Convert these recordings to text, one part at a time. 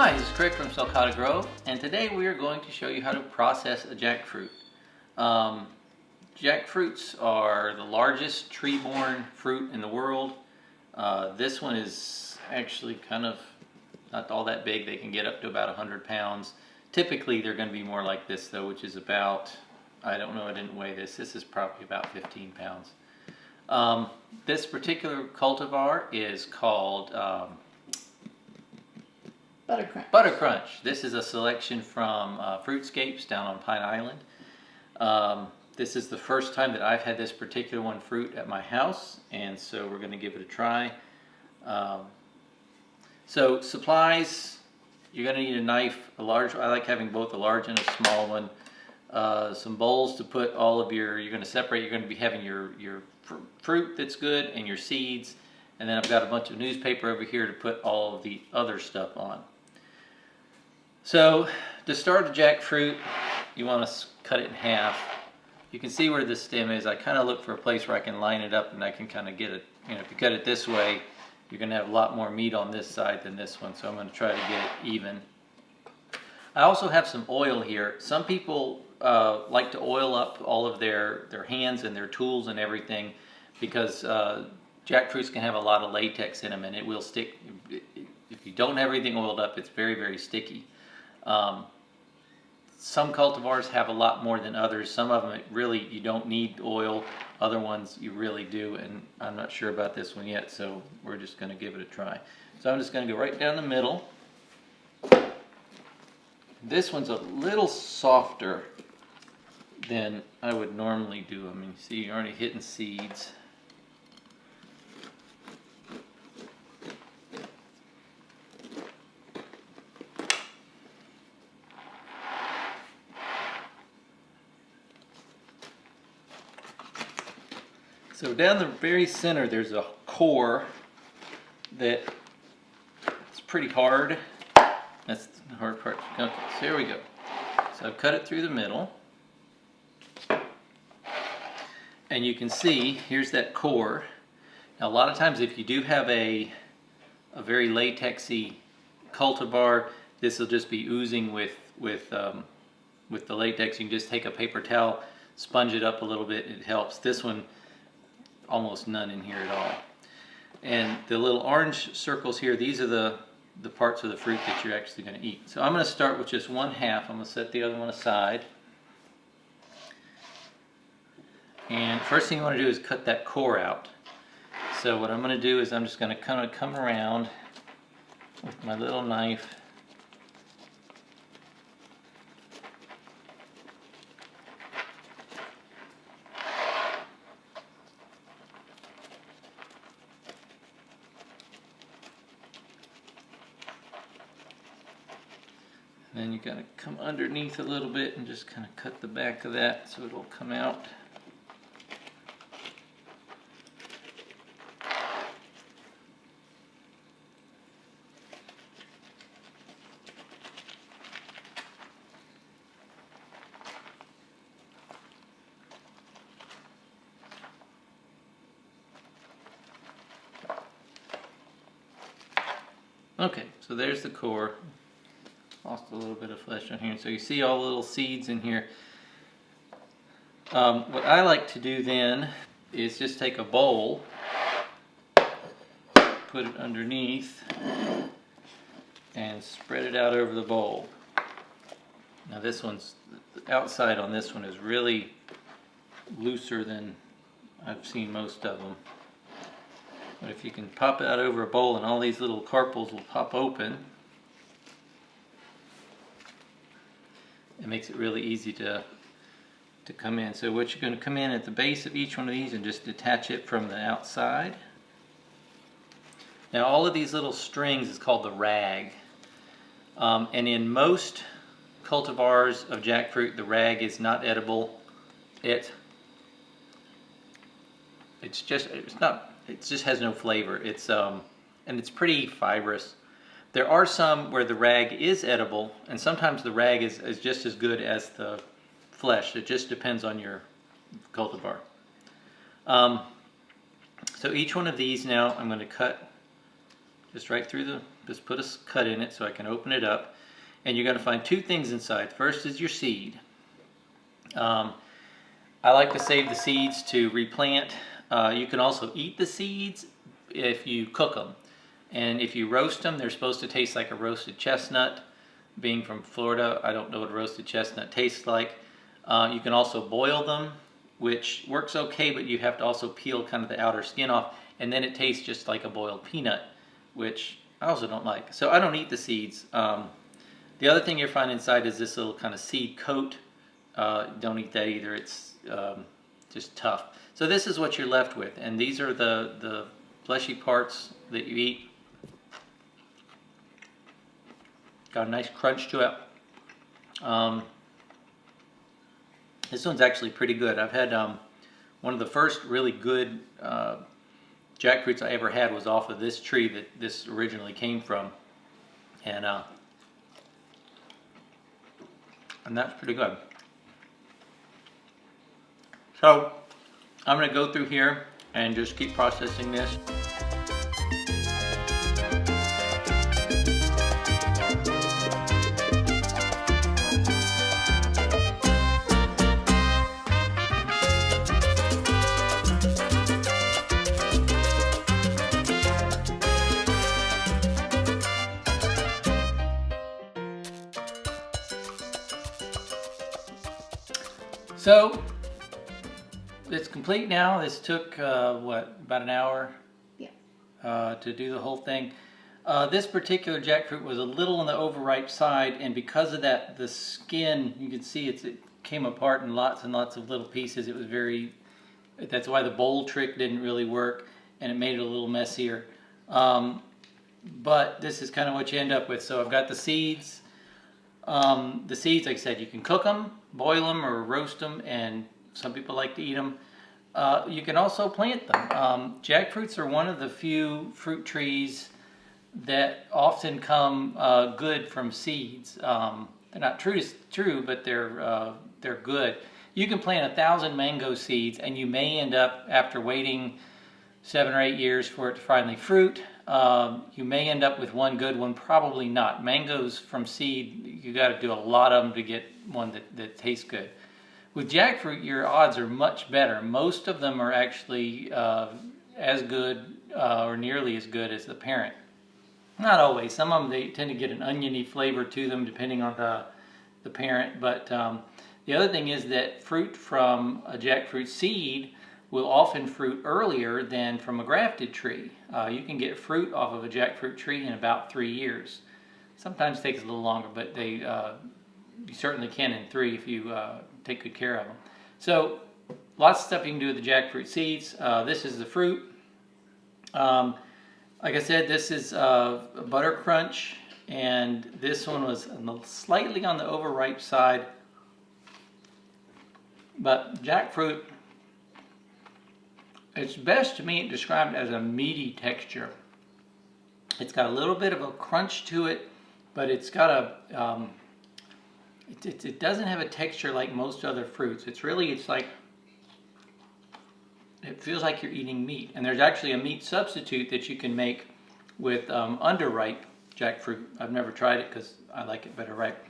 Hi, this is Craig from Sulcata Grove, and today we are going to show you how to process a jackfruit. Jackfruits are the largest tree-borne fruit in the world. This one is actually kind of not all that big. They can get up to about 100 pounds. Typically they're going to be more like this though, which is about, I don't know, I didn't weigh this. This is probably about 15 pounds. This particular cultivar is called Butter Crunch. Butter Crunch. This is a selection from Fruitscapes down on Pine Island. This is the first time that I've had this particular one fruit at my house, and so we're going to give it a try. So supplies, you're going to need a knife, a large. I like having both a large and a small one. Some bowls to put all of your. You're going to separate. You're going to be having your fruit that's good and your seeds, and then I've got a bunch of newspaper over here to put all of the other stuff on. So to start a jackfruit, you want to cut it in half. You can see where the stem is. I kind of look for a place where I can line it up and I can kind of get it. You know, if you cut it this way, you're going to have a lot more meat on this side than this one. So I'm going to try to get it even. I also have some oil here. Some people like to oil up all of their hands and their tools and everything because jackfruits can have a lot of latex in them and it will stick. If you don't have everything oiled up, it's very, very sticky. Some cultivars have a lot more than others. Some of them really you don't need oil. Other ones you really do, and I'm not sure about this one yet, so we're just going to give it a try. So I'm just going to go right down the middle. This one's a little softer than I would normally do. I mean, you see, you're already hitting seeds. So down the very center there's a core that it's pretty hard. That's the hard part. Okay, so here we go. So I've cut it through the middle. And you can see, here's that core. Now a lot of times if you do have a very latexy cultivar, this will just be oozing with the latex. You can just take a paper towel, sponge it up a little bit, it helps. This one, almost none in here at all. And the little orange circles here, these are the parts of the fruit that you're actually going to eat. So I'm going to start with just one half. I'm going to set the other one aside. And first thing you want to do is cut that core out. So what I'm going to do is I'm just going to kind of come around with my little knife. Then you got to come underneath a little bit and just kind of cut the back of that so it'll come out. Okay, so there's the core. Lost a little bit of flesh on here. So you see all the little seeds in here. What I like to do then is just take a bowl, put it underneath, and spread it out over the bowl. Now this one's, the outside on this one is really looser than I've seen most of them. But if you can pop it out over a bowl and all these little carpels will pop open, it makes it really easy to come in. So what you're going to come in at the base of each one of these and just detach it from the outside. Now all of these little strings is called the rag. And in most cultivars of jackfruit, the rag is not edible. It just has no flavor. And it's pretty fibrous. There are some where the rag is edible, and sometimes the rag is just as good as the flesh. It just depends on your cultivar. So each one of these now I'm going to cut just right through just put a cut in it so I can open it up. And you're going to find two things inside. First is your seed. I like to save the seeds to replant. You can also eat the seeds if you cook them. And if you roast them, they're supposed to taste like a roasted chestnut. Being from Florida, I don't know what a roasted chestnut tastes like. You can also boil them, which works okay, but you have to also peel kind of the outer skin off, and then it tastes just like a boiled peanut, which I also don't like. So I don't eat the seeds. The other thing you'll find inside is this little kind of seed coat. Don't eat that either. It's just tough. So this is what you're left with, and these are the fleshy parts that you eat. Got a nice crunch to it. This one's actually pretty good. I've had one of the first really good jackfruits I ever had was off of this tree that this originally came from, and that's pretty good. So I'm going to go through here and just keep processing this. So it's complete now. This took what, about an hour? Yeah. To do the whole thing. This particular jackfruit was a little on the overripe side, and because of that, the skin, you can see it came apart in lots and lots of little pieces. It was that's why the bowl trick didn't really work, and it made it a little messier. But this is kind of what you end up with. So I've got the seeds. The seeds, like I said, you can cook them, boil them, or roast them, and some people like to eat them. You can also plant them. Jackfruits are one of the few fruit trees that often come good from seeds. They're not true, but they're good. You can plant 1,000 mango seeds, and you may end up, after waiting 7 or 8 years for it to finally fruit, you may end up with one good one, probably not. Mangoes from seed, you got to do a lot of them to get one that tastes good. With jackfruit, your odds are much better. Most of them are actually as good or nearly as good as the parent. Not always. Some of them, they tend to get an oniony flavor to them depending on the parent. But the other thing is that fruit from a jackfruit seed will often fruit earlier than from a grafted tree. You can get fruit off of a jackfruit tree in about 3 years. Sometimes it takes a little longer, but you certainly can in 3 if you take good care of them. So lots of stuff you can do with the jackfruit seeds. This is the fruit. Like I said, this is Butter Crunch, and this one was slightly on the overripe side. But jackfruit, it's best to me described as a meaty texture. It's got a little bit of a crunch to it, but it's got a, it doesn't have a texture like most other fruits. It's like, it feels like you're eating meat. And there's actually a meat substitute that you can make with underripe jackfruit. I've never tried it because I like it better ripe.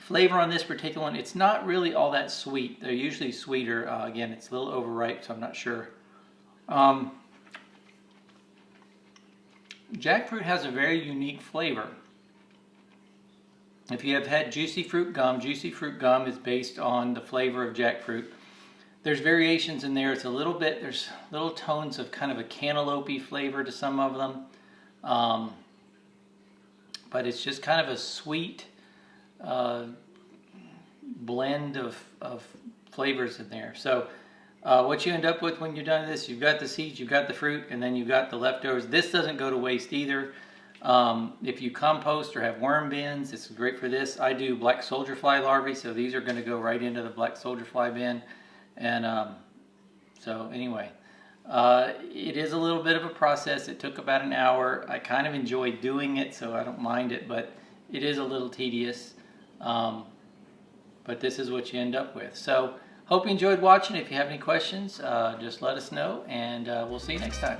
Flavor on this particular one, it's not really all that sweet. They're usually sweeter. Again, it's a little overripe, so I'm not sure. Jackfruit has a very unique flavor. If you have had juicy fruit gum is based on the flavor of jackfruit. There's variations in there. It's a little bit, there's little tones of kind of a cantaloupe-y flavor to some of them. But it's just kind of a sweet blend of flavors in there. So what you end up with when you're done with this, you've got the seeds, you've got the fruit, and then you've got the leftovers. This doesn't go to waste either. If you compost or have worm bins, it's great for this. I do black soldier fly larvae, so these are going to go right into the black soldier fly bin. And so anyway, it is a little bit of a process. It took about an hour. I kind of enjoy doing it, so I don't mind it, but it is a little tedious. But this is what you end up with. So hope you enjoyed watching. If you have any questions, just let us know, and we'll see you next time.